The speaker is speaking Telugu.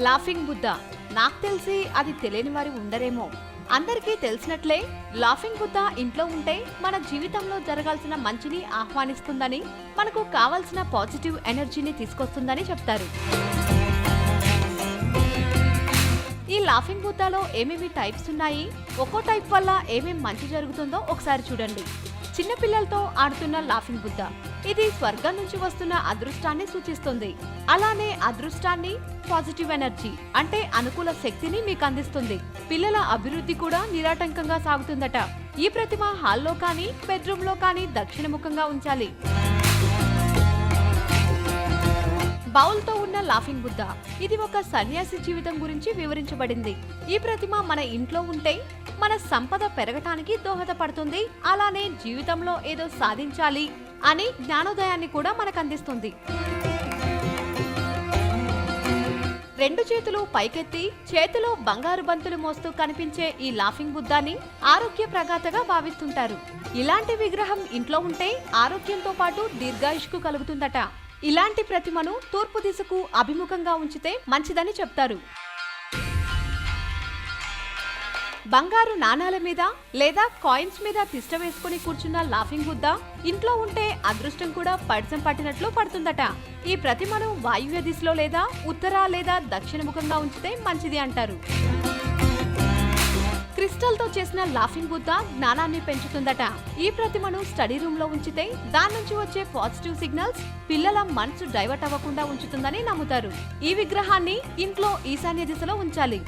లాఫింగ్ బుద్ధ. నాకు తెలిసి అది తెలియని వారు ఉండరేమో. అందరికీ తెలిసినట్లే లాఫింగ్ బుద్ధ ఇంట్లో ఉంటే మన జీవితంలో జరగాల్సిన మంచిని ఆహ్వానిస్తుందని, మనకు కావాల్సిన పాజిటివ్ ఎనర్జీని తీసుకొస్తుందని చెప్తారు. ఈ లాఫింగ్ బుద్ధలో ఏమేమి టైప్స్ ఉన్నాయి, ఒక్కో టైప్ వల్ల ఏమేమి మంచి జరుగుతుందో ఒకసారి చూడండి. చిన్నపిల్లలతో ఆడుతున్న లాఫింగ్ బుద్ధ. ఇది స్వర్గం నుంచి వస్తున్న అదృష్టాన్ని సూచిస్తుంది. అలానే అదృష్టాన్ని, పాజిటివ్ ఎనర్జీ అంటే అనుకూల శక్తిని మీకు అందిస్తుంది. పిల్లల అభివృద్ధి కూడా నిరాటంకంగా సాగుతుందట. ఈ ప్రతిమ హాల్లో కానీ బెడ్రూమ్ లో కానీ దక్షిణముఖంగా ఉంచాలి. బౌల్ తో ఉన్న లాఫింగ్ బుద్ధ. ఇది ఒక సన్యాసి జీవితం గురించి వివరించబడింది. ఈ ప్రతిమ మన ఇంట్లో ఉంటే మన సంపద పెరగటానికి దోహదపడుతుంది. అలానే జీవితంలో ఏదో సాధించాలి అని జ్ఞానోదయాన్ని కూడా మనకు అందిస్తుంది. రెండు చేతులు పైకెత్తి చేతిలో బంగారు బంతులు మోస్తూ కనిపించే ఈ లాఫింగ్ బుద్ధాని ఆరోగ్య ప్రగాతగా భావిస్తుంటారు. ఇలాంటి విగ్రహం ఇంట్లో ఉంటే ఆరోగ్యంతో పాటు దీర్ఘాయుష్కు కలుగుతుందట. ఇలాంటి ప్రతిమను తూర్పు దిశకు అభిముఖంగా ఉంచితే మంచిదని చెప్తారు. బంగారు నాణాల మీద లేదా కాయిన్స్ మీద తిష్ట వేసుకుని కూర్చున్న లాఫింగ్ బుద్ధ ఇంట్లో ఉంటే అదృష్టం కూడా పడిసం పట్టినట్లు పడుతుందట. ఈ ప్రతిమను వాయువ్య దిశలో లేదా ఉత్తర లేదా దక్షిణముఖంగా ఉంచితే మంచిది అంటారు. క్రిస్టల్ తో చేసిన లాఫింగ్ బుద్ధ జ్ఞానాన్ని పెంచుతుందట. ఈ ప్రతిమను స్టడీ రూమ్ లో ఉంచితే దాని నుంచి వచ్చే పాజిటివ్ సిగ్నల్స్ పిల్లల మనసు డైవర్ట్ అవ్వకుండా ఉంచుతుందని నమ్ముతారు. ఈ విగ్రహాన్ని ఇంట్లో ఈశాన్య దిశలో ఉంచాలి.